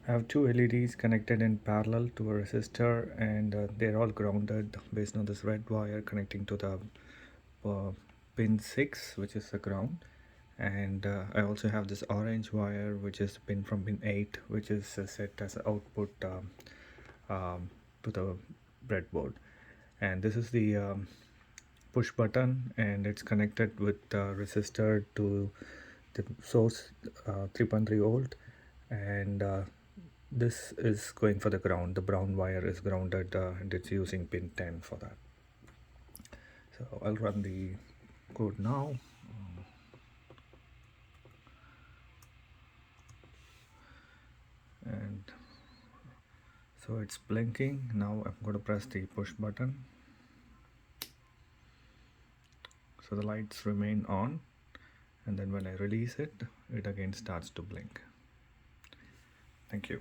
I have two LEDs connected in parallel to a resistor, and they're all grounded based on this red wire connecting to the pin 6, which is the ground. And I also have this orange wire, which is pin from pin 8, which is set as output to the breadboard. And this is the push button, and it's connected with the resistor to the source 3.3 volt, and this is going for the ground. The brown wire is grounded, and it's using pin 10 for that. So I'll run the code now. And so it's blinking. Now I'm going to press the push button. So the lights remain on, and then when I release it, it again starts to blink. Thank you.